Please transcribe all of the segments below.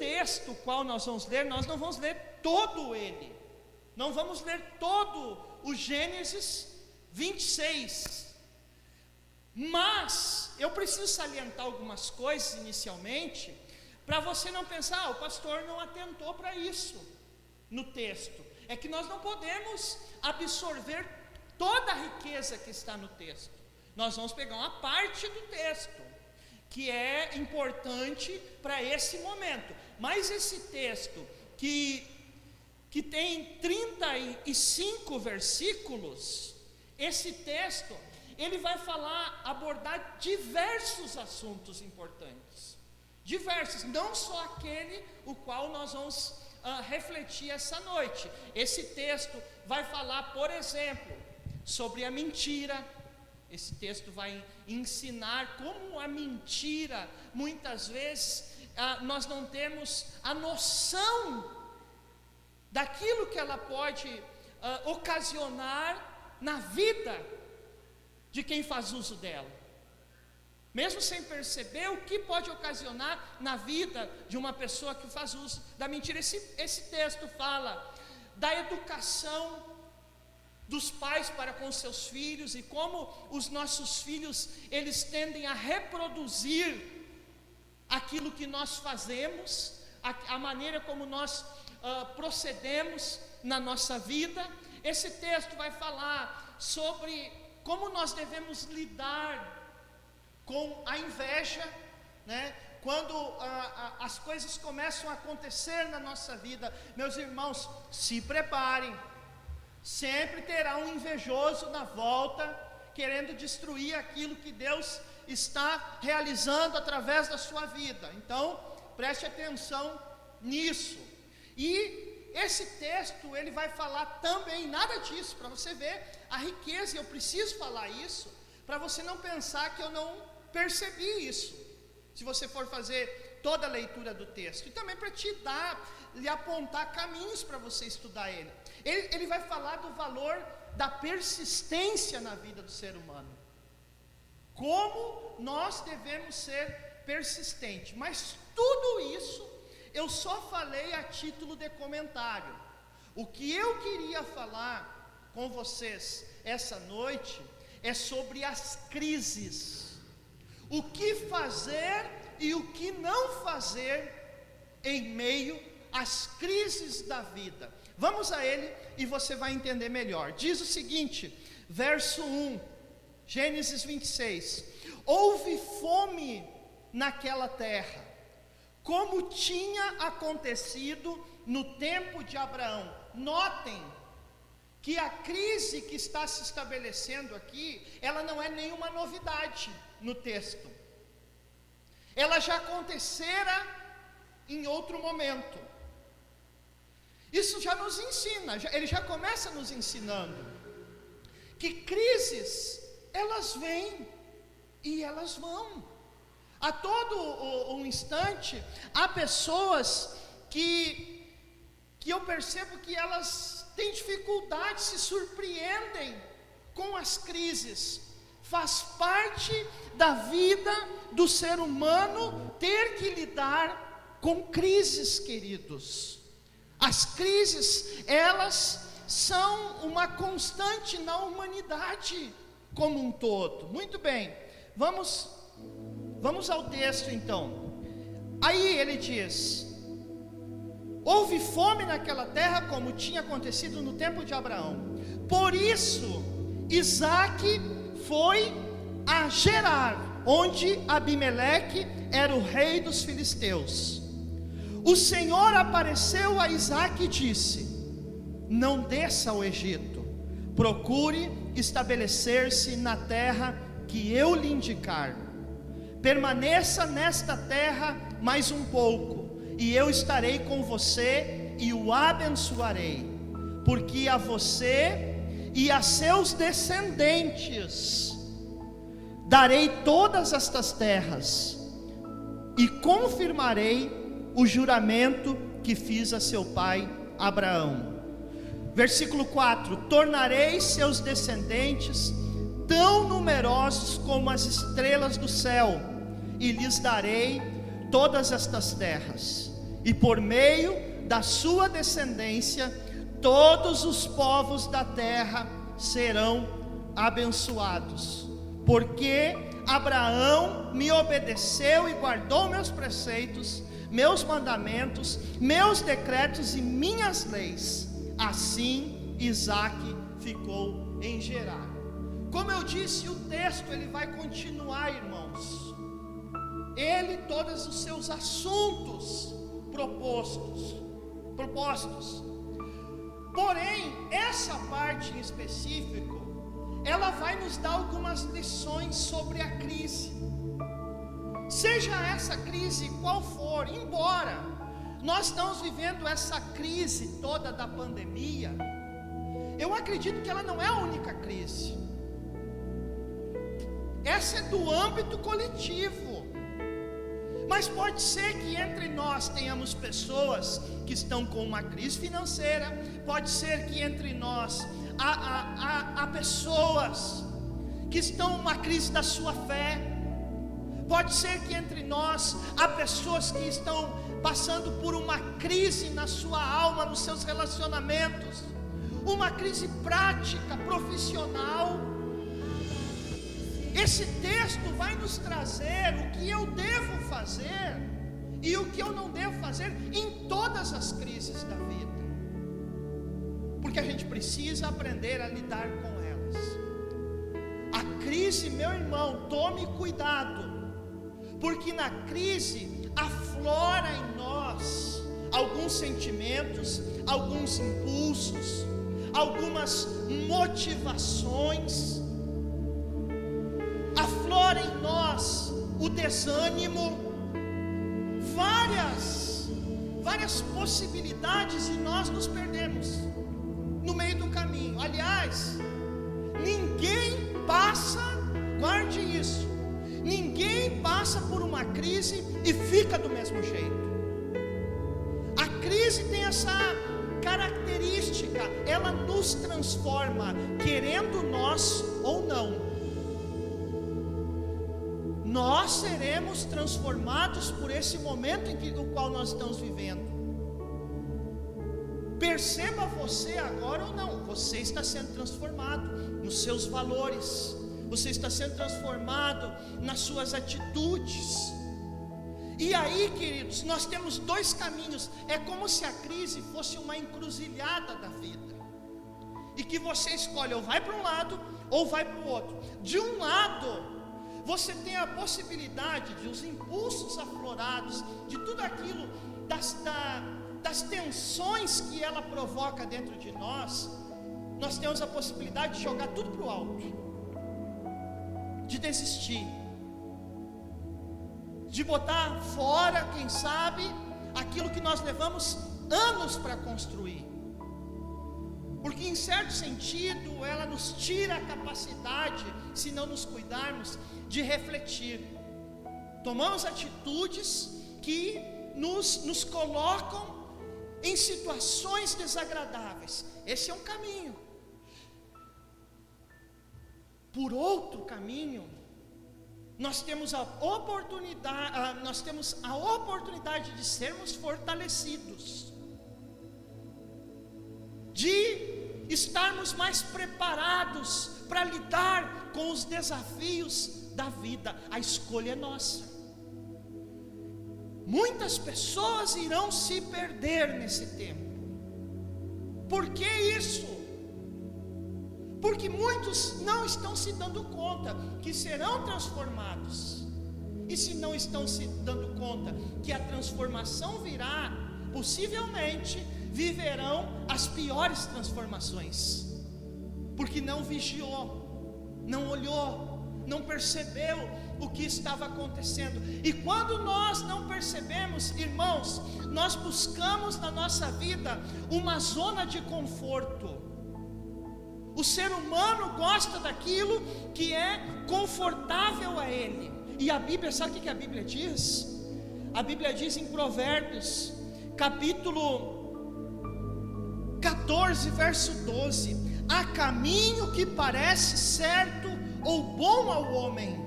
texto qual nós vamos ler, nós não vamos ler todo ele, não vamos ler todo o Gênesis 26, mas eu preciso salientar algumas coisas inicialmente, para você não pensar, o pastor não atentou para isso no texto. É que nós não podemos absorver toda a riqueza que está no texto. Nós vamos pegar uma parte do texto que é importante para esse momento. Mas esse texto que tem 35 versículos, esse texto ele vai abordar diversos assuntos importantes. Diversos, não só aquele o qual nós vamos refletir essa noite. Esse texto vai falar, por exemplo, sobre a mentira. Esse texto vai ensinar como a mentira, muitas vezes, nós não temos a noção daquilo que ela pode ocasionar na vida de quem faz uso dela. Mesmo sem perceber o que pode ocasionar na vida de uma pessoa que faz uso da mentira. Esse texto fala da educação dos pais para com seus filhos e como os nossos filhos, eles tendem a reproduzir aquilo que nós fazemos, a maneira como nós procedemos na nossa vida. Esse texto vai falar sobre como nós devemos lidar com a inveja, né? Quando as coisas começam a acontecer na nossa vida, meus irmãos, se preparem. Sempre terá um invejoso na volta, querendo destruir aquilo que Deus está realizando através da sua vida. Então, preste atenção nisso. E esse texto, ele vai falar também nada disso, para você ver a riqueza, e eu preciso falar isso, para você não pensar que eu não percebi isso, se você for fazer toda a leitura do texto, e também para lhe apontar caminhos para você estudar ele. Ele vai falar do valor da persistência na vida do ser humano, como nós devemos ser persistentes. Mas tudo isso eu só falei a título de comentário. O que eu queria falar com vocês essa noite é sobre as crises, o que fazer e o que não fazer em meio às crises da vida. Vamos a ele e você vai entender melhor. Diz o seguinte, verso 1, Gênesis 26: houve fome naquela terra, como tinha acontecido no tempo de Abraão. Notem que a crise que está se estabelecendo aqui, ela não é nenhuma novidade no texto. Ela já acontecera em outro momento. Isso já nos ensina, ele já começa nos ensinando que crises, elas vêm e elas vão. A todo um instante, há pessoas que eu percebo que elas têm dificuldade, se surpreendem com as crises. Faz parte da vida do ser humano ter que lidar com crises, queridos. As crises, elas são uma constante na humanidade como um todo. Muito bem, vamos ao texto então. Aí ele diz: houve fome naquela terra, como tinha acontecido no tempo de Abraão. Por isso, Isaque foi a Gerar, onde Abimeleque era o rei dos filisteus. O Senhor apareceu a Isaque e disse: não desça ao Egito, procure estabelecer-se na terra que eu lhe indicar. Permaneça nesta terra mais um pouco, e eu estarei com você e o abençoarei, porque a você e a seus descendentes darei todas estas terras, e confirmarei o juramento que fiz a seu pai Abraão. Versículo 4: tornarei seus descendentes tão numerosos como as estrelas do céu, e lhes darei todas estas terras, e por meio da sua descendência, todos os povos da terra serão abençoados, porque Abraão me obedeceu e guardou meus preceitos, meus mandamentos, meus decretos e minhas leis. Assim Isaque ficou em Gerar. Como eu disse, o texto ele vai continuar, irmãos. Ele, todos os seus assuntos propostos. Porém, essa parte em específico, ela vai nos dar algumas lições sobre a crise. Seja essa crise qual for, embora nós estamos vivendo essa crise toda da pandemia, eu acredito que ela não é a única crise. Essa é do âmbito coletivo. Mas pode ser que entre nós tenhamos pessoas que estão com uma crise financeira, pode ser que entre nós há pessoas que estão numa crise da sua fé, pode ser que entre nós há pessoas que estão passando por uma crise na sua alma, nos seus relacionamentos, uma crise prática, profissional. Esse texto vai nos trazer o que eu devo fazer e o que eu não devo fazer em todas as crises da vida, porque a gente precisa aprender a lidar com elas. A crise, meu irmão, tome cuidado, porque na crise aflora em nora alguns sentimentos, alguns impulsos, algumas motivações. Aflora em nós o desânimo, várias possibilidades, e nós nos perdemos no meio do caminho. Aliás, ninguém passa, guarde isso, ninguém passa por uma crise e fica do mesmo jeito. A crise tem essa característica, ela nos transforma, querendo nós ou não. Nós seremos transformados por esse momento no qual nós estamos vivendo. Perceba você agora ou não, você está sendo transformado nos seus valores, você está sendo transformado nas suas atitudes. E aí, queridos, nós temos dois caminhos. É como se a crise fosse uma encruzilhada da vida, e que você escolhe ou vai para um lado ou vai para o outro. De um lado, você tem a possibilidade de os impulsos aflorados, de tudo aquilo, das tensões que ela provoca dentro de nós. Nós temos a possibilidade de jogar tudo para o alto, de desistir, de botar fora, quem sabe, aquilo que nós levamos anos para construir, porque em certo sentido ela nos tira a capacidade, se não nos cuidarmos, de refletir. Tomamos atitudes que nos colocam em situações desagradáveis. Esse é um caminho. Por outro caminho, nós temos a oportunidade de sermos fortalecidos, de estarmos mais preparados para lidar com os desafios da vida. A escolha é nossa. Muitas pessoas irão se perder nesse tempo. Por que isso? Porque muitos não estão se dando conta que serão transformados, e se não estão se dando conta que a transformação virá, possivelmente viverão as piores transformações, porque não vigiou, não olhou, não percebeu o que estava acontecendo. E quando nós não percebemos, irmãos, nós buscamos na nossa vida uma zona de conforto. O ser humano gosta daquilo que é confortável a ele. E a Bíblia, sabe o que a Bíblia diz? A Bíblia diz em Provérbios, capítulo 14, verso 12: há caminho que parece certo ou bom ao homem,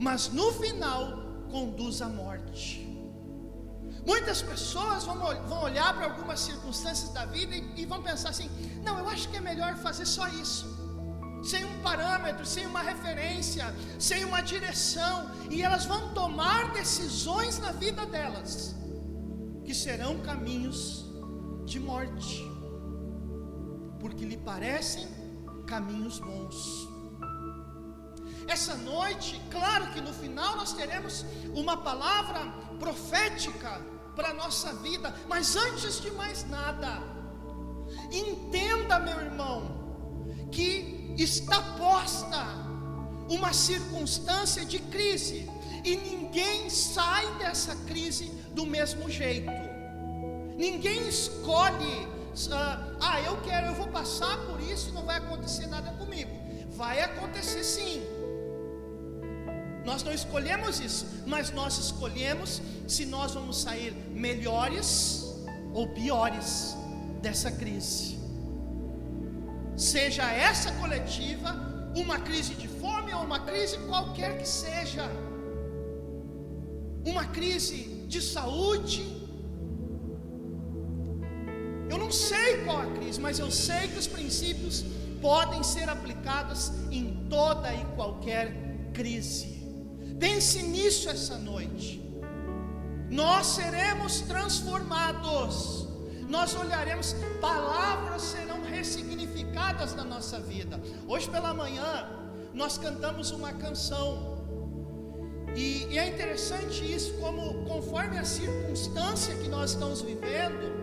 mas no final conduz à morte. Muitas pessoas vão olhar para algumas circunstâncias da vida e vão pensar assim: não, eu acho que é melhor fazer só isso, sem um parâmetro, sem uma referência, sem uma direção, e elas vão tomar decisões na vida delas que serão caminhos de morte, porque lhe parecem caminhos bons. Essa noite, claro que no final nós teremos uma palavra profética para a nossa vida, mas antes de mais nada, entenda, meu irmão, que está posta uma circunstância de crise, e ninguém sai dessa crise do mesmo jeito. Ninguém escolhe, eu vou passar por isso e não vai acontecer nada comigo. Vai acontecer sim. Nós não escolhemos isso, mas nós escolhemos se nós vamos sair melhores ou piores dessa crise. Seja essa coletiva uma crise de fome ou uma crise qualquer que seja, uma crise de saúde. Eu não sei qual a crise, mas eu sei que os princípios podem ser aplicados em toda e qualquer crise. Pense nisso essa noite. Nós seremos transformados. Nós olharemos, palavras serão ressignificadas na nossa vida. Hoje pela manhã nós cantamos uma canção, e é interessante isso, como conforme a circunstância que nós estamos vivendo,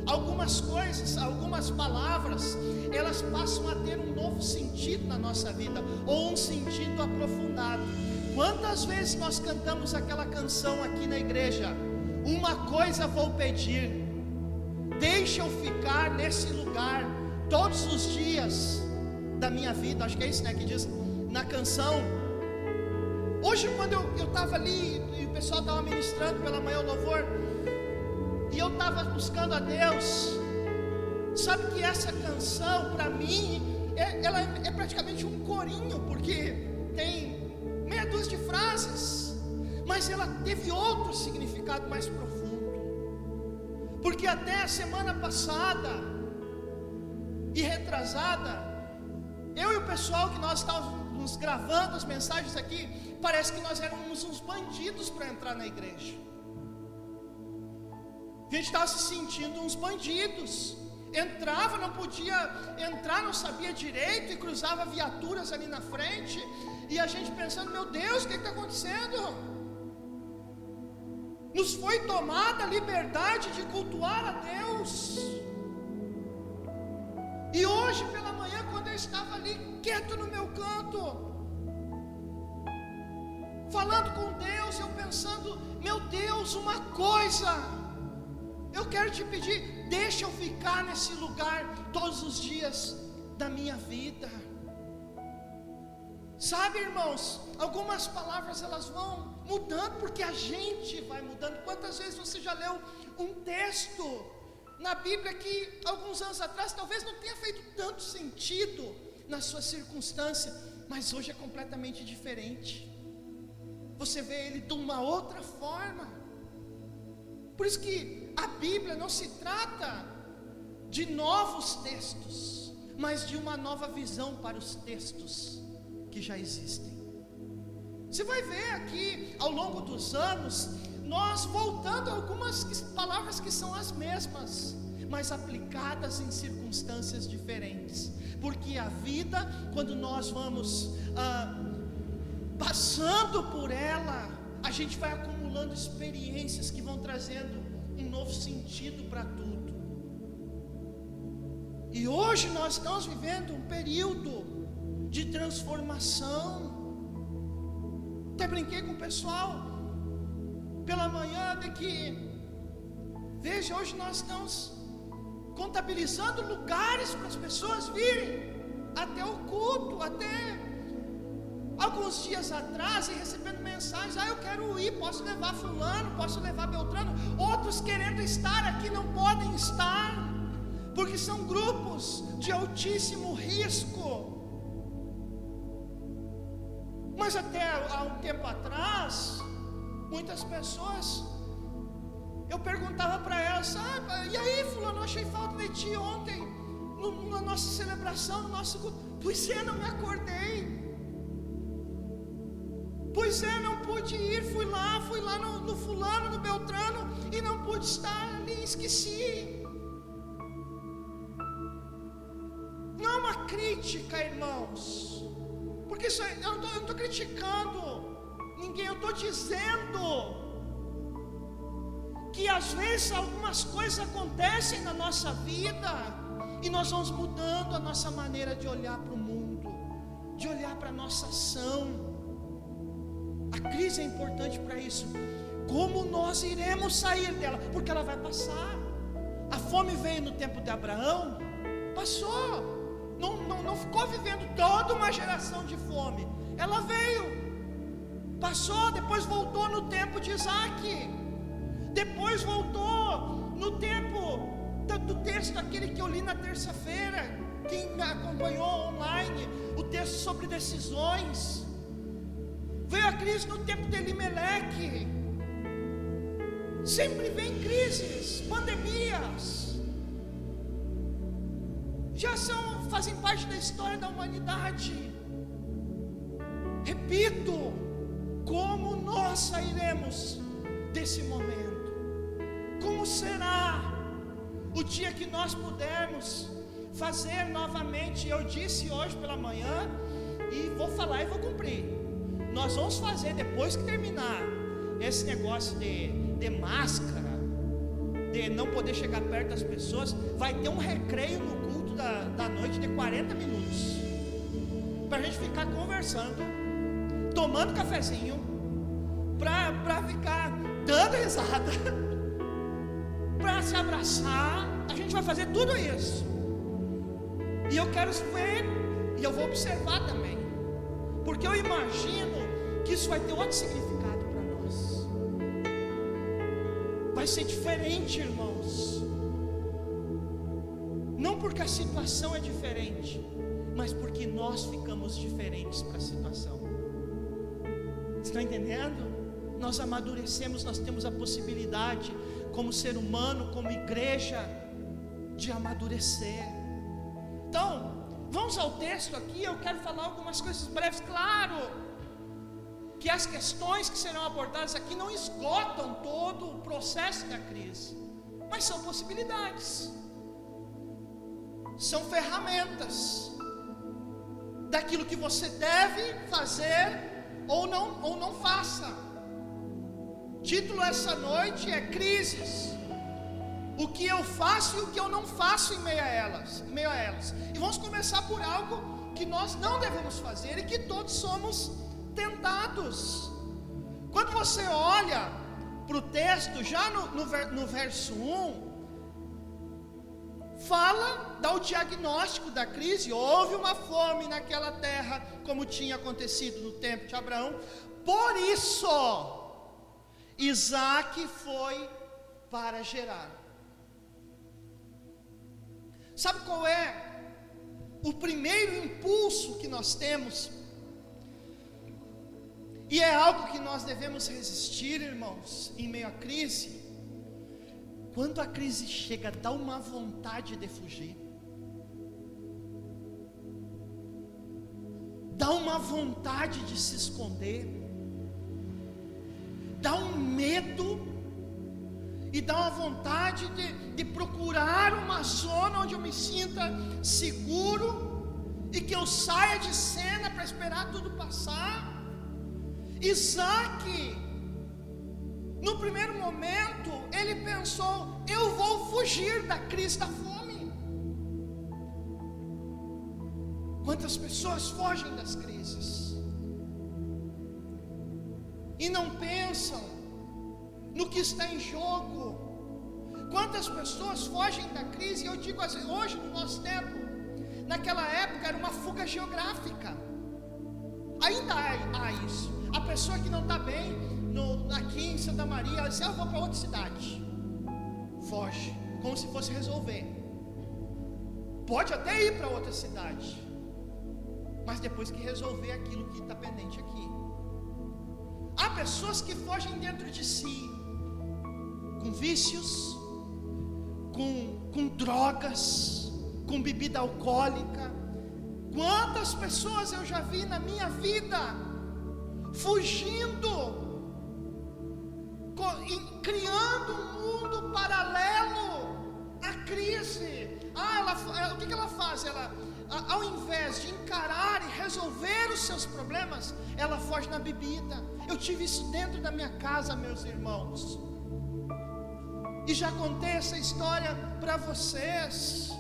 algumas coisas, algumas palavras, elas passam a ter um novo sentido na nossa vida, ou um sentido aprofundado. Quantas vezes nós cantamos aquela canção aqui na igreja: uma coisa vou pedir, deixa eu ficar nesse lugar todos os dias da minha vida. Acho que é isso, né, que diz na canção. Hoje quando eu estava ali e o pessoal estava ministrando pela manhã o louvor, e eu estava buscando a Deus, sabe que essa canção para mim, ela é praticamente um corinho, porque tem meia dúzia de frases, mas ela teve outro significado mais profundo, porque até a semana passada e retrasada, eu e o pessoal que nós estávamos gravando as mensagens aqui, parece que nós éramos uns bandidos para entrar na igreja. A gente estava se sentindo uns bandidos. Entrava, não podia entrar, não sabia direito, e cruzava viaturas ali na frente, e a gente pensando: meu Deus, o que está acontecendo? Nos foi tomada a liberdade de cultuar a Deus. E hoje pela manhã, quando eu estava ali quieto no meu canto, falando com Deus, eu pensando: meu Deus, uma coisa eu quero te pedir, deixa eu ficar nesse lugar todos os dias da minha vida. Sabe, irmãos, algumas palavras elas vão mudando, porque a gente vai mudando. Quantas vezes você já leu um texto na Bíblia que alguns anos atrás talvez não tenha feito tanto sentido na sua circunstância, mas hoje é completamente diferente. Você vê ele de uma outra forma. Por isso que a Bíblia não se trata de novos textos, mas de uma nova visão para os textos que já existem. Você vai ver aqui ao longo dos anos, nós voltando a algumas palavras que são as mesmas, mas aplicadas em circunstâncias diferentes, porque a vida, quando nós vamos passando por ela, a gente vai acumulando experiências que vão trazendo um novo sentido para tudo. E hoje nós estamos vivendo um período de transformação. Até brinquei com o pessoal pela manhã de que, veja, hoje nós estamos contabilizando lugares para as pessoas virem até o culto, até alguns dias atrás, e recebendo mensagens: eu quero ir, posso levar fulano, posso levar Beltrano. Outros querendo estar aqui não podem estar, porque são grupos de altíssimo risco. Mas até há um tempo atrás, muitas pessoas eu perguntava para ela, sabe, e aí fulano, eu achei falta de ti ontem, na nossa celebração, no nosso culto. Pois é, não me acordei. Pois é, não pude ir, fui lá no fulano, no Beltrano, e não pude estar ali, esqueci. Não é uma crítica, irmãos, porque isso, eu não estou criticando ninguém, eu estou dizendo que às vezes algumas coisas acontecem na nossa vida e nós vamos mudando a nossa maneira de olhar para o mundo, de olhar para a nossa ação. A crise é importante para isso. Como nós iremos sair dela? Porque ela vai passar. A fome veio no tempo de Abraão, passou. Não ficou vivendo toda uma geração de fome. Ela veio, passou, depois voltou no tempo de Isaac. Depois voltou no tempo do texto, aquele que eu li na terça-feira. Quem me acompanhou online, o texto sobre decisões. Veio a crise no tempo de Elimeleque. Sempre vem crises, pandemias. Já fazem parte da história da humanidade. Repito, como nós sairemos desse momento? Como será o dia que nós pudermos fazer novamente? Eu disse hoje pela manhã, e vou falar e vou cumprir. Nós vamos fazer, depois que terminar esse negócio de máscara, de não poder chegar perto das pessoas, vai ter um recreio no culto da noite de 40 minutos, para a gente ficar conversando, tomando cafezinho, para ficar dando risada, para se abraçar. A gente vai fazer tudo isso, e eu quero ver, e eu vou observar também, porque eu imagino que isso vai ter outro significado para nós. Vai ser diferente, irmãos. Não porque a situação é diferente, mas porque nós ficamos diferentes para a situação. Você está entendendo? Nós amadurecemos, nós temos a possibilidade, como ser humano, como igreja, de amadurecer. Então, vamos ao texto aqui. Eu quero falar algumas coisas breves. Claro que as questões que serão abordadas aqui não esgotam todo o processo da crise, mas são possibilidades, são ferramentas daquilo que você deve fazer ou não faça. Título essa noite é Crises: o que eu faço e o que eu não faço em meio a elas. E vamos começar por algo que nós não devemos fazer e que todos somos tentados. Quando você olha para o texto, já no verso 1, dá o diagnóstico da crise. Houve uma fome naquela terra, como tinha acontecido no tempo de Abraão. Por isso, Isaac foi para Gerar. Sabe qual é o primeiro impulso que nós temos? E é algo que nós devemos resistir, irmãos, em meio à crise. Quando a crise chega, dá uma vontade de fugir, dá uma vontade de se esconder, dá um medo, e dá uma vontade de procurar uma zona onde eu me sinta seguro, e que eu saia de cena para esperar tudo passar. Isaac, no primeiro momento, ele pensou: eu vou fugir da crise da fome. Quantas pessoas fogem das crises e não pensam no que está em jogo? Quantas pessoas fogem da crise? Eu digo assim, hoje no nosso tempo, naquela época era uma fuga geográfica. Ainda há isso. A pessoa que não está bem aqui em Santa Maria, ela diz: eu vou para outra cidade. Foge, como se fosse resolver. Pode até ir para outra cidade, mas depois que resolver aquilo que está pendente aqui. Há pessoas que fogem dentro de si. com vícios, com drogas, com bebida alcoólica. Quantas pessoas eu já vi na minha vida fugindo, criando um mundo paralelo à crise. O que ela faz? Ela, ao invés de encarar e resolver os seus problemas, ela foge na bebida. Eu tive isso dentro da minha casa, meus irmãos, e já contei essa história para vocês.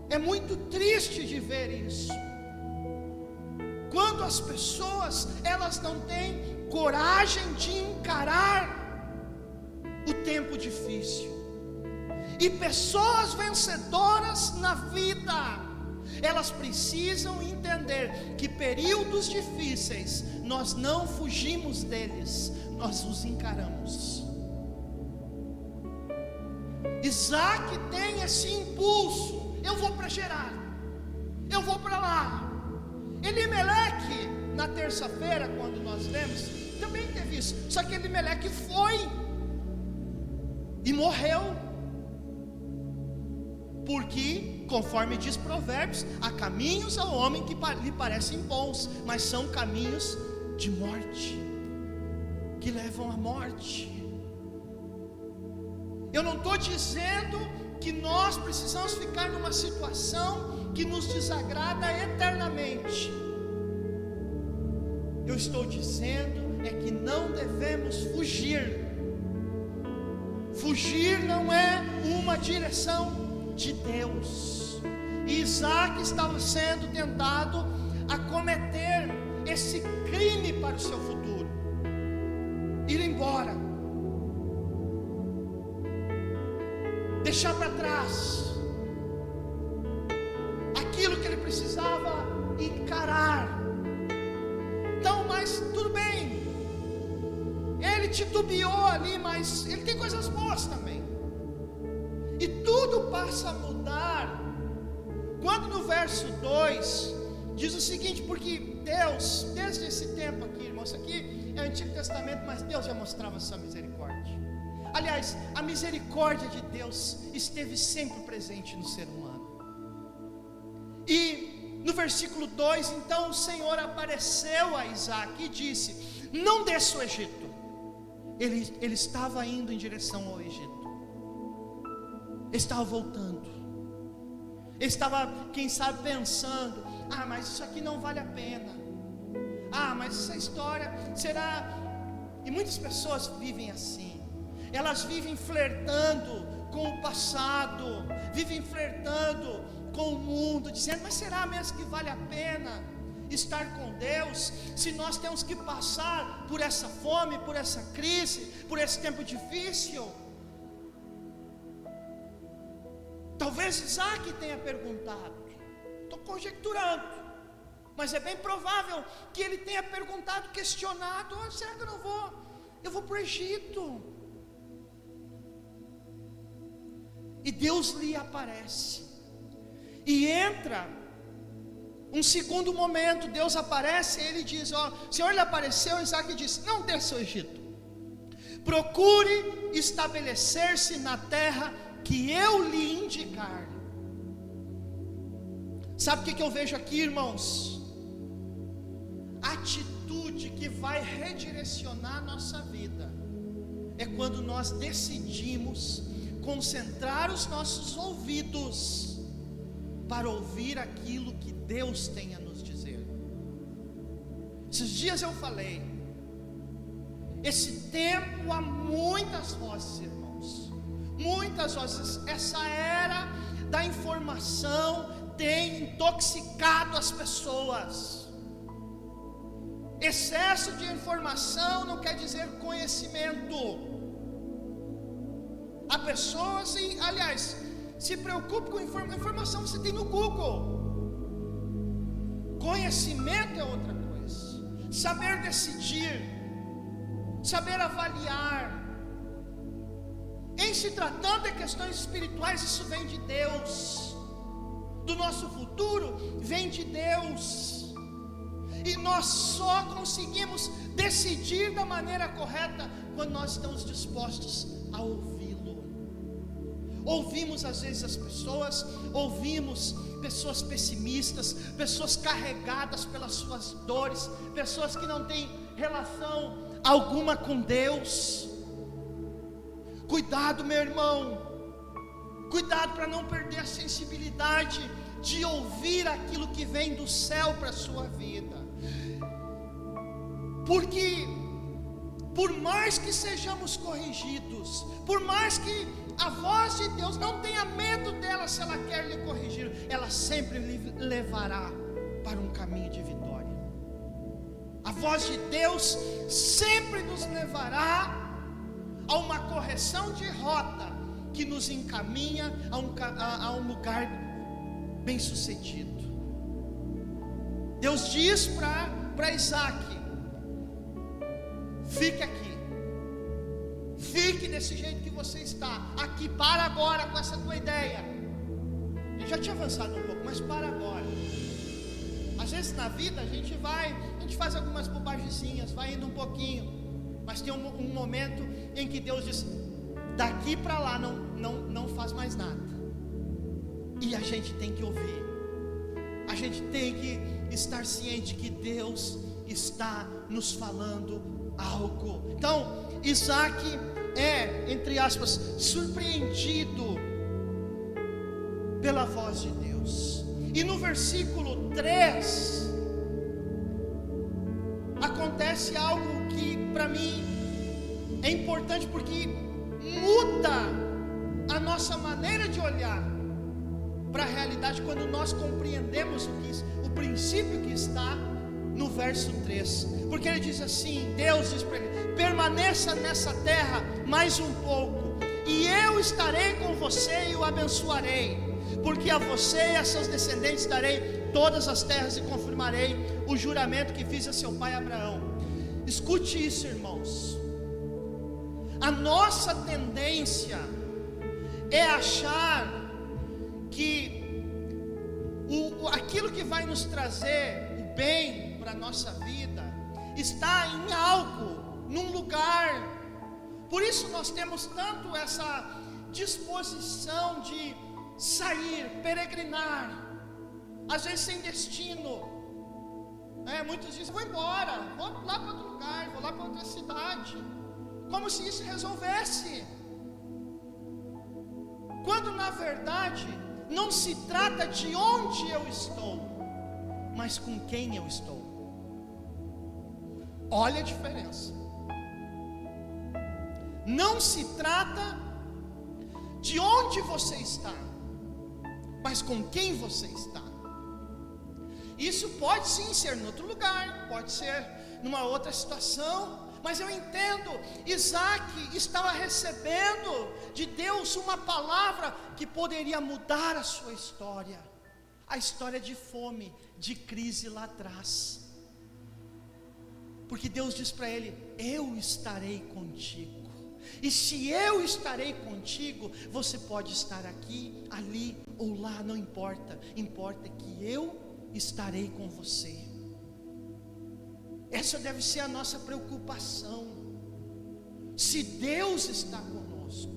É muito triste de ver isso, quando as pessoas, elas não têm coragem de encarar o tempo difícil. E pessoas vencedoras na vida, elas precisam entender que períodos difíceis, nós não fugimos deles, nós os encaramos. Isaac tem esse impulso: eu vou para Gerar, eu vou para lá. Elimeleque, na terça-feira, quando nós lemos, também teve isso. Só que Elimeleque foi e morreu, porque, conforme diz Provérbios, há caminhos ao homem que lhe parecem bons, mas são caminhos de morte, que levam à morte. Eu não estou dizendo que nós precisamos ficar numa situação que nos desagrada eternamente. Eu estou dizendo que não devemos fugir. Fugir não é uma direção de Deus. E Isaac estava sendo tentado a cometer esse crime para o seu futuro: ir embora, deixar para trás aquilo que ele precisava encarar. Então, mas tudo bem, ele titubeou ali, mas ele tem coisas boas também. E tudo passa a mudar quando no verso 2 diz o seguinte: porque Deus, desde esse tempo aqui, irmãos, aqui é o Antigo Testamento, mas Deus já mostrava sua misericórdia. Aliás, a misericórdia de Deus esteve sempre presente no ser humano. E no versículo 2, então o Senhor apareceu a Isaac e disse: não desça o Egito. Ele estava indo em direção ao Egito, estava voltando, estava, quem sabe, pensando: mas isso aqui não vale a pena, mas essa história será. E muitas pessoas vivem assim, elas vivem flertando com o passado, vivem flertando com o mundo, dizendo: mas será mesmo que vale a pena estar com Deus, se nós temos que passar por essa fome, por essa crise, por esse tempo difícil? Talvez Isaac tenha perguntado, estou conjecturando, mas é bem provável que ele tenha perguntado, questionado: será que eu não vou? Eu vou para o Egito. E Deus lhe aparece, e entra um segundo momento. Deus aparece e ele diz: o Senhor lhe apareceu. Isaac disse: não desça ao Egito, procure estabelecer-se na terra que eu lhe indicar. Sabe o que eu vejo aqui, irmãos? Atitude que vai redirecionar a nossa vida é quando nós decidimos concentrar os nossos ouvidos para ouvir aquilo que Deus tem a nos dizer. Esses dias eu falei, esse tempo há muitas vozes, irmãos, muitas vozes. Essa era da informação tem intoxicado as pessoas. Excesso de informação não quer dizer conhecimento. Há pessoas, aliás, se preocupe com informação, você tem no Google. Conhecimento é outra coisa. Saber decidir, saber avaliar. Em se tratando de questões espirituais, isso vem de Deus. Do nosso futuro vem de Deus. E nós só conseguimos decidir da maneira correta quando nós estamos dispostos a ouvi-lo. Ouvimos às vezes as pessoas, ouvimos pessoas pessimistas, pessoas carregadas pelas suas dores, pessoas que não têm relação alguma com Deus. Cuidado, meu irmão, cuidado para não perder a sensibilidade de ouvir aquilo que vem do céu para a sua vida, porque por mais que sejamos corrigidos, por mais que a voz de Deus, não tenha medo dela, se ela quer lhe corrigir, ela sempre lhe levará para um caminho de vitória. A voz de Deus sempre nos levará a uma correção de rota que nos encaminha a um lugar bem sucedido. Deus diz para Isaac: fique aqui, fique desse jeito que você está aqui, para agora com essa tua ideia. Ele já tinha avançado um pouco, mas para agora. Às vezes na vida a gente faz algumas bobagemzinhas, vai indo um pouquinho, mas tem um momento em que Deus diz: daqui para lá não faz mais nada. E a gente tem que ouvir, a gente tem que estar ciente que Deus está nos falando algo. Então Isaac é, entre aspas, surpreendido pela voz de Deus. E no versículo 3 acontece algo que para mim é importante, porque muda a nossa maneira de olhar para a realidade quando nós compreendemos o princípio que está no verso 3, porque ele diz assim, Deus diz para ele: permaneça nessa terra mais um pouco, e eu estarei com você e o abençoarei, porque a você e a seus descendentes darei todas as terras e confirmarei o juramento que fiz a seu pai Abraão. Escute isso, irmãos. A nossa tendência é achar que aquilo que vai nos trazer o bem para a nossa vida está em algo, num lugar. Por isso nós temos tanto essa disposição de sair, peregrinar, às vezes sem destino. Muitos dizem: vou embora, vou lá para outro lugar, vou lá para outra cidade, como se isso resolvesse, quando na verdade não se trata de onde eu estou, mas com quem eu estou. Olha a diferença. Não se trata de onde você está, mas com quem você está. Isso pode sim ser em outro lugar, pode ser numa outra situação, mas eu entendo, Isaac estava recebendo de Deus uma palavra que poderia mudar a sua história, a história de fome, de crise lá atrás, porque Deus diz para ele: eu estarei contigo, e se eu estarei contigo, você pode estar aqui, ali ou lá, não importa, importa que eu estarei com você. Essa deve ser a nossa preocupação. Se Deus está conosco,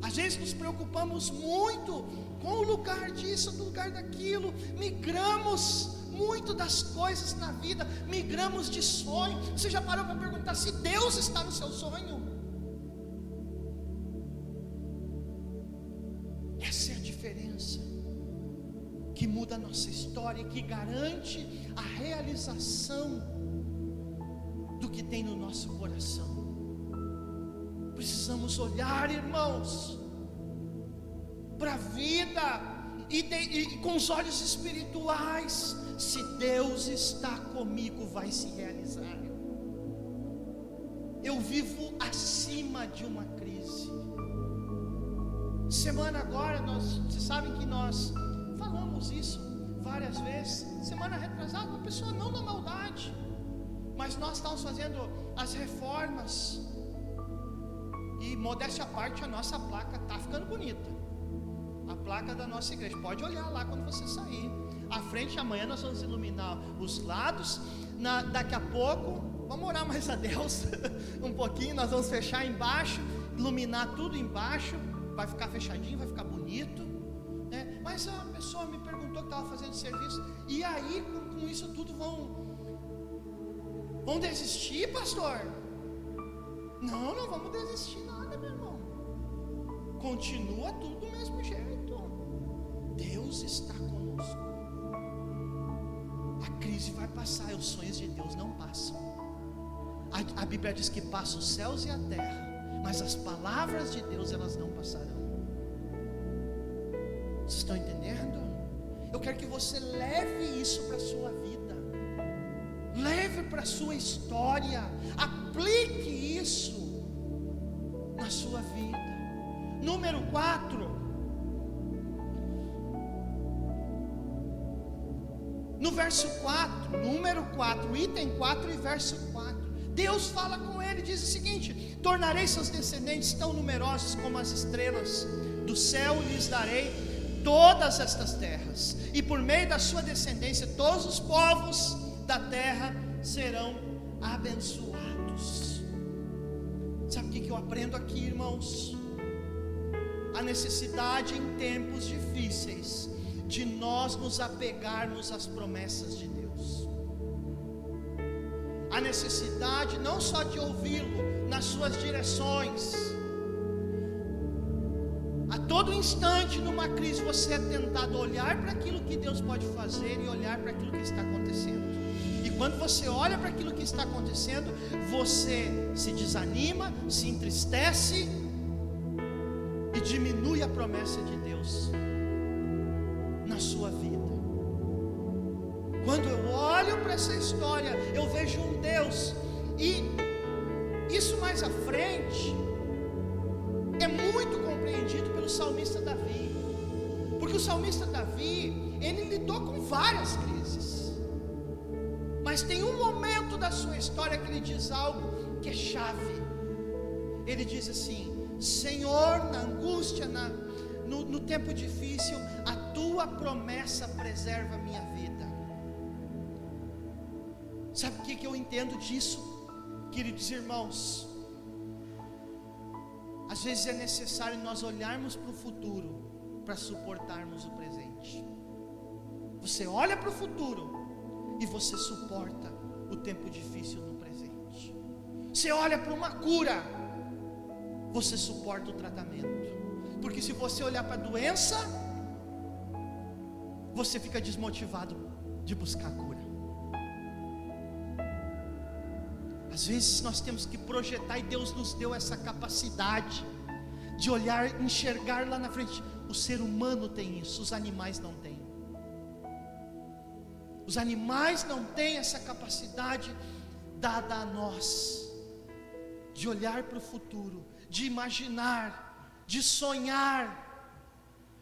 às vezes nos preocupamos muito com o lugar disso, do lugar daquilo, migramos muito das coisas na vida, migramos de sonho. Você já parou para perguntar se Deus está no seu sonho? Essa é a diferença que muda a nossa história, que garante a realização do que tem no nosso coração. Precisamos olhar, irmãos, para a vida e com os olhos espirituais. Se Deus está comigo, vai se realizar. Eu vivo acima de uma crise. Semana agora, vocês sabem que nós falamos isso várias vezes. Semana retrasada, uma pessoa não na maldade, mas nós estamos fazendo as reformas, e modéstia à parte, a nossa placa está ficando bonita. A placa da nossa igreja, pode olhar lá quando você sair. À frente, amanhã nós vamos iluminar os lados. Daqui a pouco vamos orar mais a Deus um pouquinho. Nós vamos fechar embaixo, iluminar tudo embaixo, vai ficar fechadinho, vai ficar bonito, né? Mas a pessoa me perguntou que estava fazendo serviço, e aí com isso tudo vão desistir, pastor? Não vamos desistir nada, meu irmão. Continua tudo do mesmo jeito. Deus está conosco. A crise vai passar, os sonhos de Deus não passam. A Bíblia diz que passa os céus e a terra, mas as palavras de Deus, elas não passarão. Vocês estão entendendo? Eu quero que você leve isso para a sua vida, leve para a sua história, aplique isso na sua vida. Número 4, no verso 4, número 4, item 4 e verso 4, Deus fala com ele, diz o seguinte: tornarei seus descendentes tão numerosos como as estrelas do céu, e lhes darei todas estas terras, e por meio da sua descendência todos os povos da terra serão abençoados. Sabe o que eu aprendo aqui, irmãos? A necessidade em tempos difíceis de nós nos apegarmos às promessas de Deus. A necessidade não só de ouvi-lo nas suas direções. A todo instante numa crise você é tentado olhar para aquilo que Deus pode fazer e olhar para aquilo que está acontecendo. E quando você olha para aquilo que está acontecendo, você se desanima, se entristece e diminui a promessa de Deus na sua vida. Quando eu olho para essa história, eu vejo um Deus, e isso mais à frente é muito compreendido pelo salmista Davi, porque o salmista Davi, ele lidou com várias crises, mas tem um momento da sua história que ele diz algo que é chave. Ele diz assim: Senhor, na angústia, no tempo difícil, a tua promessa preserva a minha vida. Sabe o que eu entendo disso, queridos irmãos? Às vezes é necessário nós olharmos para o futuro para suportarmos o presente. Você olha para o futuro e você suporta o tempo difícil no presente. Você olha para uma cura, você suporta o tratamento. Porque se você olhar para a doença, você fica desmotivado de buscar a cura. Às vezes nós temos que projetar, e Deus nos deu essa capacidade de olhar, enxergar lá na frente. O ser humano tem isso, os animais não têm. Os animais não têm essa capacidade dada a nós, de olhar para o futuro, de imaginar, de sonhar,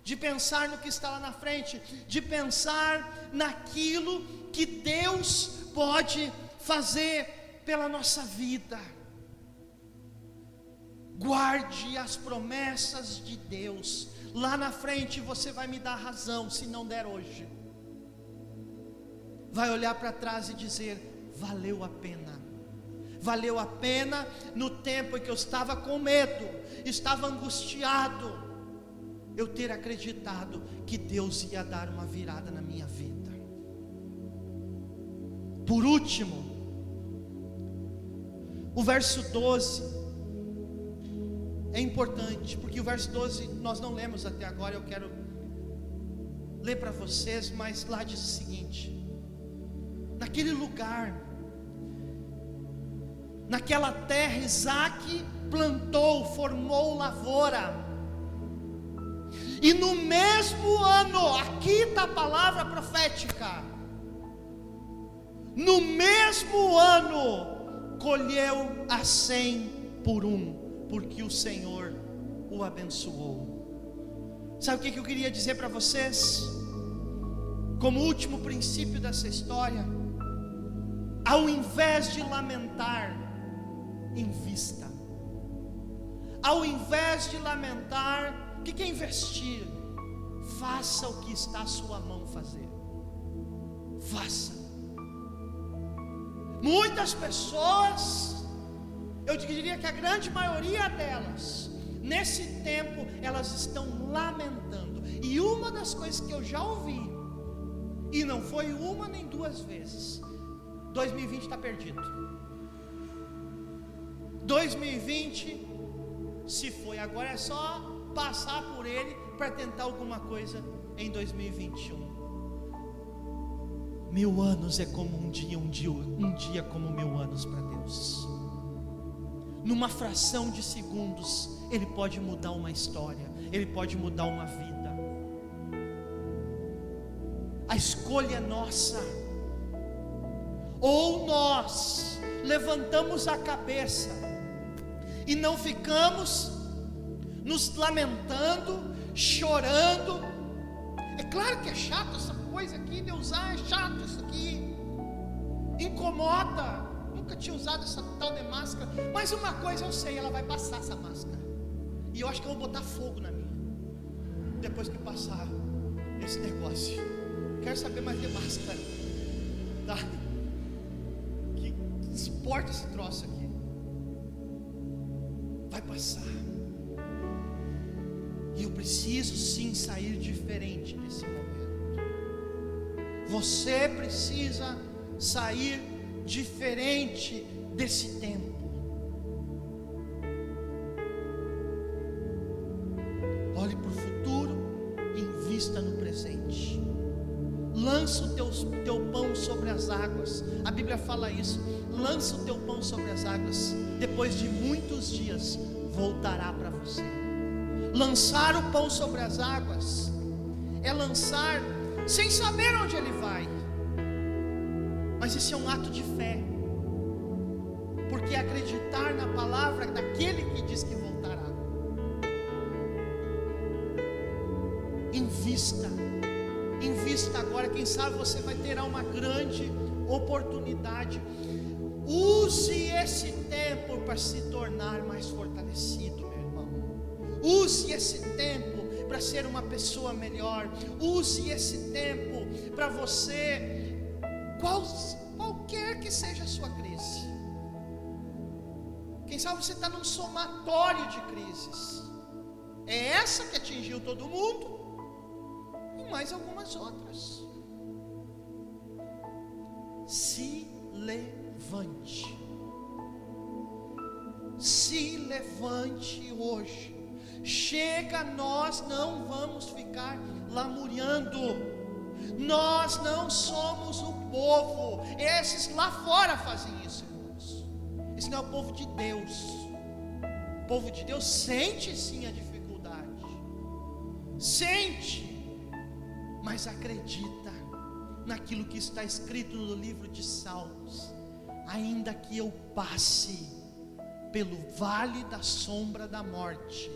de pensar no que está lá na frente, de pensar naquilo que Deus pode fazer pela nossa vida. Guarde as promessas de Deus. Lá na frente você vai me dar razão, se não der hoje. Vai olhar para trás e dizer: valeu a pena. Valeu a pena no tempo em que eu estava com medo, estava angustiado, eu ter acreditado que Deus ia dar uma virada na minha vida. Por último, o verso 12 é importante, porque o verso 12 nós não lemos até agora. Eu quero ler para vocês, mas lá diz o seguinte: naquele lugar, naquela terra, Isaque plantou, formou lavoura, e no mesmo ano, aqui está a palavra profética, no mesmo ano colheu a 100 por 1, porque o Senhor o abençoou. Sabe o que eu queria dizer para vocês? Como último princípio dessa história: ao invés de lamentar, invista. Ao invés de lamentar, o que é investir? Faça o que está à sua mão fazer. Faça. Muitas pessoas, eu diria que a grande maioria delas, nesse tempo, elas estão lamentando. E uma das coisas que eu já ouvi, e não foi uma nem duas vezes, 2020 está perdido. 2020 se foi, agora é só passar por ele para tentar alguma coisa em 2021. 1000 anos é como um dia como 1000 anos para Deus. Numa fração de segundos, Ele pode mudar uma história, Ele pode mudar uma vida. A escolha é nossa. Ou nós levantamos a cabeça e não ficamos nos lamentando, chorando. É claro que é chato essa coisa aqui de usar, é chato isso aqui, incomoda. Nunca tinha usado essa tal de máscara, mas uma coisa eu sei, ela vai passar essa máscara, e eu acho que eu vou botar fogo na minha, depois que passar esse negócio. Quero saber mais de máscara, tá? Que suporta esse troço aqui. Vai passar. E eu preciso sim sair diferente desse momento. Você precisa sair diferente desse tempo. Olhe para o futuro e invista no presente. Lança o teu pão sobre as águas. A Bíblia fala isso. Lança o teu pão sobre as águas. Depois de muitos dias voltará para você. Lançar o pão sobre as águas é lançar sem saber onde ele vai. Mas isso é um ato de fé, porque acreditar na palavra daquele que diz que voltará. Invista agora. Quem sabe você vai ter uma grande oportunidade. Use esse tempo para se tornar mais fortalecido, meu irmão. Use esse tempo para ser uma pessoa melhor. Use esse tempo para você, qualquer que seja a sua crise. Quem sabe você está num somatório de crises. É essa que atingiu todo mundo e mais algumas outras. Se levante. Se levante hoje. Chega, nós não vamos ficar lamuriando. Nós não somos o povo. Esses lá fora fazem isso, irmãos. Esse não é o povo de Deus. O povo de Deus sente sim a dificuldade, sente, mas acredita naquilo que está escrito no livro de Salmos. Ainda que eu passe pelo vale da sombra da morte,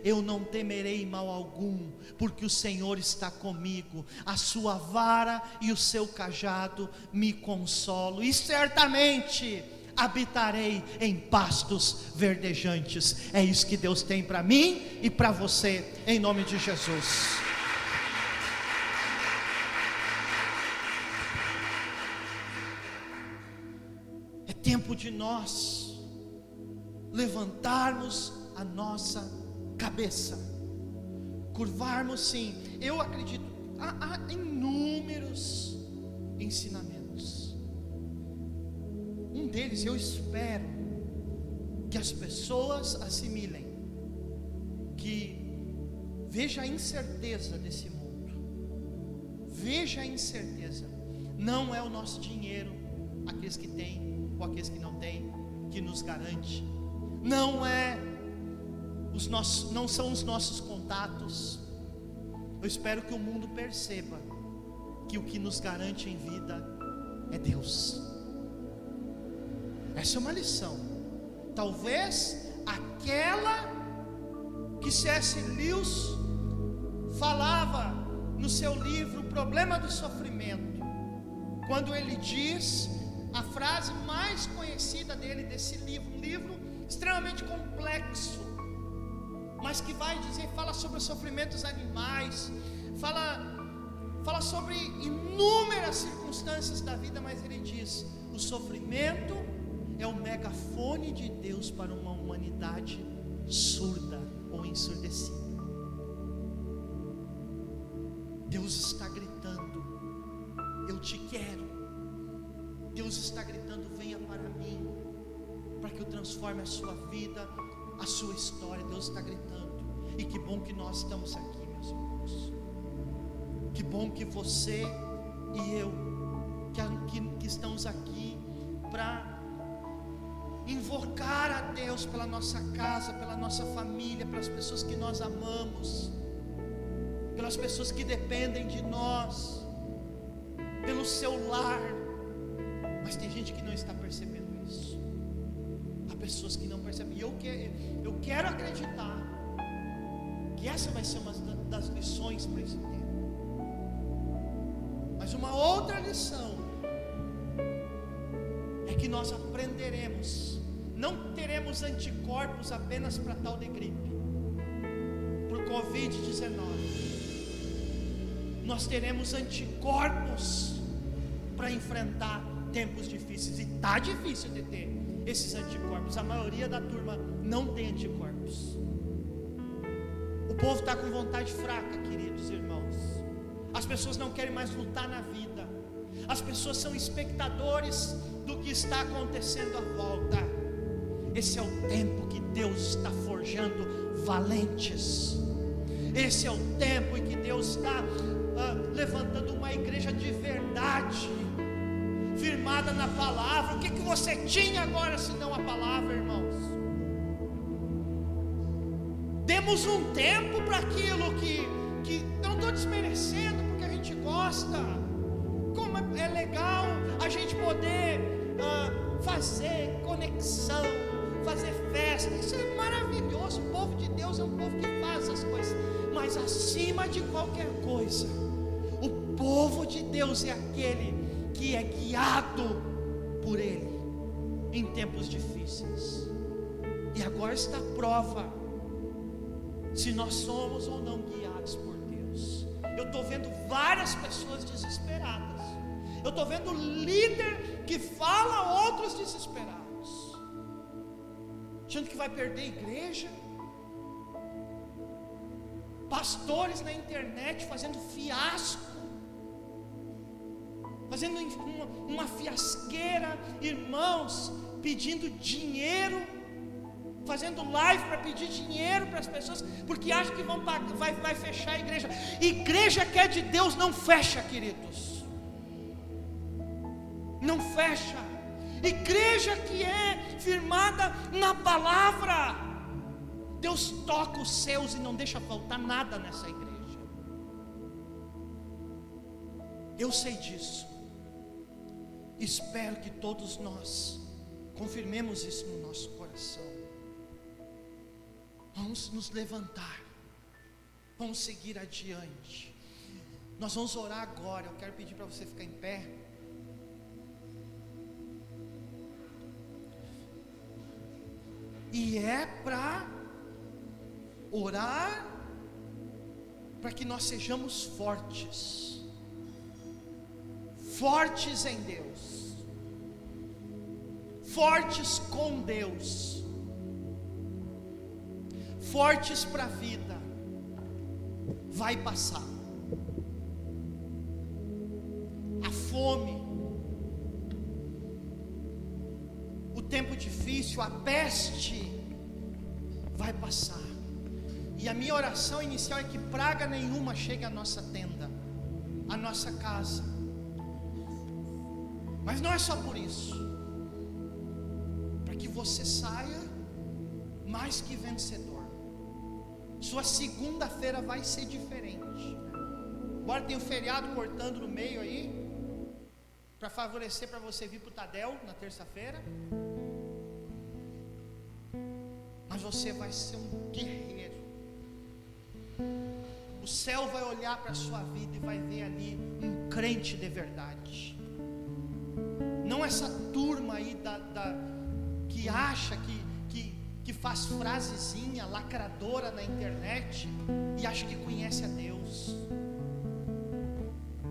eu não temerei mal algum, porque o Senhor está comigo. A sua vara e o seu cajado me consolam, e certamente habitarei em pastos verdejantes. É isso que Deus tem para mim e para você, em nome de Jesus. É tempo de nós levantarmos a nossa cabeça, curvarmos sim. Eu acredito, há inúmeros ensinamentos. Um deles, eu espero que as pessoas assimilem, que veja a incerteza desse mundo, veja a incerteza. Não é o nosso dinheiro, aqueles que têm ou aqueles que não têm, que nos garante. Não são os nossos contatos. Eu espero que o mundo perceba que o que nos garante em vida é Deus. Essa é uma lição. Talvez aquela que C.S. Lewis falava no seu livro O Problema do Sofrimento, quando ele diz a frase mais conhecida dele, desse livro, um livro extremamente complexo, mas que fala sobre os sofrimentos animais, fala sobre inúmeras circunstâncias da vida, mas ele diz: o sofrimento é o megafone de Deus para uma humanidade surda ou ensurdecida. Deus está gritando: eu te quero. Deus está gritando: venha para mim, para que eu transforme a sua vida, a sua história. Deus está gritando. E que bom que nós estamos aqui, meus irmãos. Que bom que você e eu, que estamos aqui para invocar a Deus pela nossa casa, pela nossa família, pelas pessoas que nós amamos, pelas pessoas que dependem de nós, pelo seu lar. Mas tem gente que não está percebendo isso. Há pessoas que não percebem. E eu quero acreditar que essa vai ser uma das lições para esse tempo. Mas uma outra lição é que nós aprenderemos, não teremos anticorpos apenas para tal de gripe, por Covid-19. Nós teremos anticorpos para enfrentar tempos difíceis. E está difícil de ter esses anticorpos. A maioria da turma não tem anticorpos. O povo está com vontade fraca, queridos irmãos. As pessoas não querem mais lutar na vida. As pessoas são espectadores do que está acontecendo à volta. Esse é o tempo que Deus está forjando valentes. Esse é o tempo em que Deus está levantando uma igreja de verdade, firmada na palavra. O que você tinha agora senão a palavra, irmãos? Demos um tempo para aquilo que eu não estou desmerecendo, porque a gente gosta. Como é legal a gente poder fazer conexão, fazer festa. Isso é maravilhoso. O povo de Deus é um povo que faz as coisas. Mas acima de qualquer coisa, o povo de Deus é aquele que é guiado por Ele em tempos difíceis. E agora está a prova se nós somos ou não guiados por Deus. Eu estou vendo várias pessoas desesperadas. Eu estou vendo líder que fala outros desesperados, achando que vai perder a igreja. Pastores na internet fazendo fiasco, fazendo uma fiasqueira, irmãos, pedindo dinheiro, fazendo live para pedir dinheiro para as pessoas, porque acham que vai fechar a igreja. Igreja que é de Deus não fecha, queridos, não fecha. Igreja que é firmada na palavra, Deus toca os seus e não deixa faltar nada nessa igreja. Eu sei disso. Espero que todos nós confirmemos isso no nosso coração. Vamos nos levantar, vamos seguir adiante. Nós vamos orar agora. Eu quero pedir para você ficar em pé. E é para orar para que nós sejamos fortes, fortes em Deus, fortes com Deus, fortes para a vida. Vai passar a fome, o tempo difícil, a peste vai passar. E a minha oração inicial é que praga nenhuma chegue à nossa tenda, à nossa casa. Mas não é só por isso, para que você saia mais que vencedor. Sua segunda-feira vai ser diferente. Agora tem o feriado cortando no meio aí, para favorecer para você vir para o Tadel na terça-feira. Mas você vai ser um guerreiro. O céu vai olhar para a sua vida e vai ver ali um crente de verdade. Não essa turma aí que acha que faz frasezinha lacradora na internet e acha que conhece a Deus.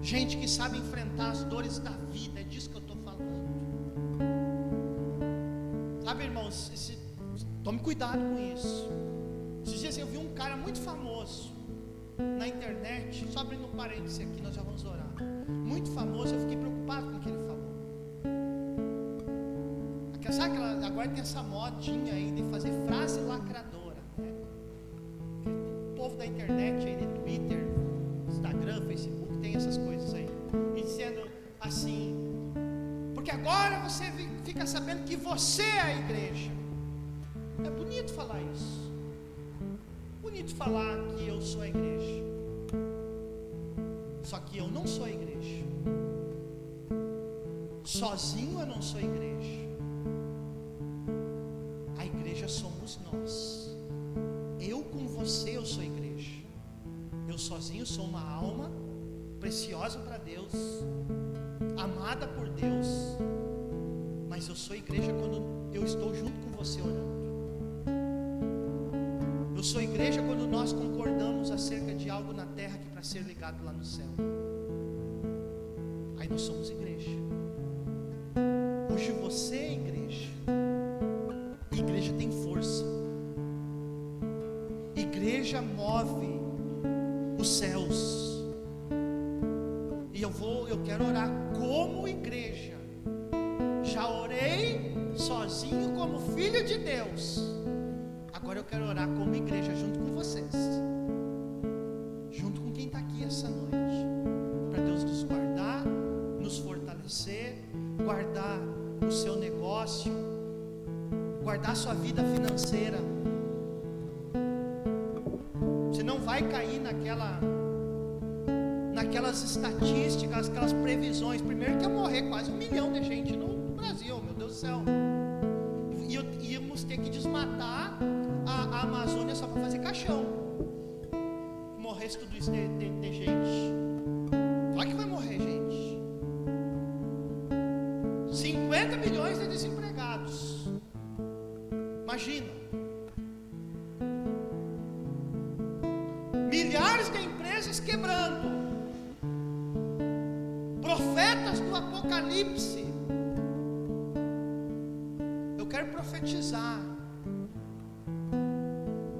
Gente que sabe enfrentar as dores da vida, é disso que eu estou falando. Tome cuidado com isso. Esses dias eu vi um cara muito famoso na internet, só abrindo um parênteses aqui, nós já vamos orar. Muito famoso, eu fiquei preocupado com o que ele falou. Sabe que agora tem essa modinha aí de fazer frase lacradora, né? O povo da internet aí, de Twitter, Instagram, Facebook, tem essas coisas aí, e dizendo assim: porque agora você fica sabendo que você é a igreja. É bonito falar isso, bonito falar que eu sou a igreja, só que eu não sou a igreja. Sozinho eu não sou a igreja. A igreja somos nós. Eu com você eu sou a igreja. Eu sozinho sou uma alma preciosa para Deus, amada por Deus, mas eu sou a igreja quando eu estou junto com você orando. Eu sou a igreja quando nós concordamos acerca de algo na terra que para ser ligado lá no céu. Aí nós somos igreja. Hoje você é igreja. Igreja tem força. Igreja move os céus. E eu quero orar como igreja. Já orei sozinho como filho de Deus. Agora eu quero orar como igreja junto com vocês, junto com quem está aqui essa noite, para Deus nos guardar, nos fortalecer, guardar o seu negócio, guardar a sua vida financeira. Você não vai cair naquelas estatísticas, aquelas previsões. Primeiro que ia morrer quase 1 milhão de gente no Brasil, meu Deus do céu. Íamos ter que desmatar a Amazônia só para fazer caixão. Morresse tudo isso de gente. Olha que vai morrer gente. 50 milhões de desempregados. Imagina. Milhares de empresas quebrando. Profetas do Apocalipse. Eu quero profetizar.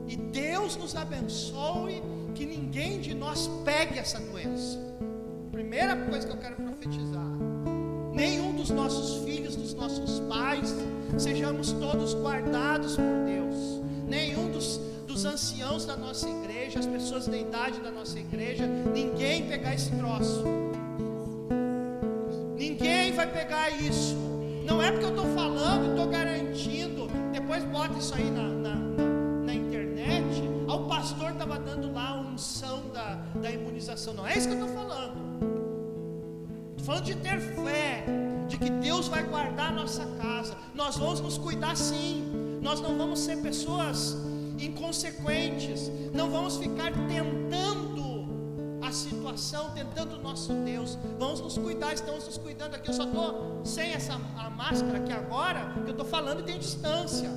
E Deus nos abençoe, que ninguém de nós pegue essa doença. Primeira coisa que eu quero profetizar: nenhum dos nossos filhos, dos nossos pais, sejamos todos guardados por Deus. Nenhum dos anciãos da nossa igreja, as pessoas da idade da nossa igreja, ninguém pegar esse troço. Ninguém vai pegar isso. Não é porque eu estou falando, estou garantindo. Depois bota isso aí na internet. O pastor estava dando lá a unção da imunização. Não é isso que eu estou falando. Estou falando de ter fé, de que Deus vai guardar a nossa casa. Nós vamos nos cuidar sim. Nós não vamos ser pessoas inconsequentes. Não vamos ficar tentando a situação, tentando o nosso Deus. Vamos nos cuidar, estamos nos cuidando aqui. Eu só estou sem a máscara aqui agora, que eu estou falando e tem distância.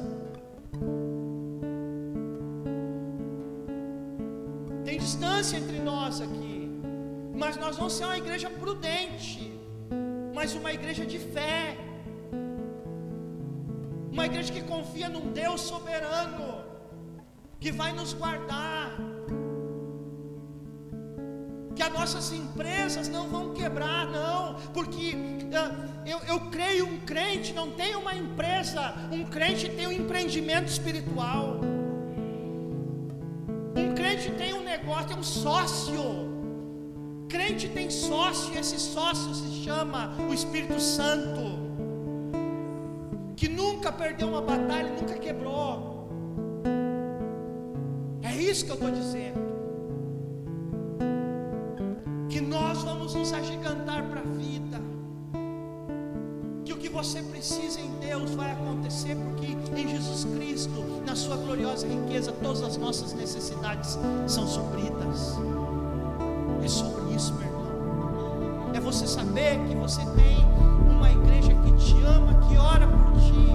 Tem distância entre nós aqui. Mas nós vamos ser uma igreja prudente, mas uma igreja de fé, uma igreja que confia num Deus soberano, que vai nos guardar, que as nossas empresas não vão quebrar, não, porque eu creio, um crente não tem uma empresa, um crente tem um empreendimento espiritual, um crente tem um negócio, tem um sócio. Crente tem sócio, e esse sócio se chama o Espírito Santo, que nunca perdeu uma batalha, nunca quebrou. É isso que eu estou dizendo. Que nós vamos nos agigantar para a vida, que o que você precisa em Deus vai acontecer, porque em Jesus Cristo, na sua gloriosa riqueza, todas as nossas necessidades são supridas. É sobre isso, meu irmão. É você saber que você tem uma igreja que te ama, que ora por ti,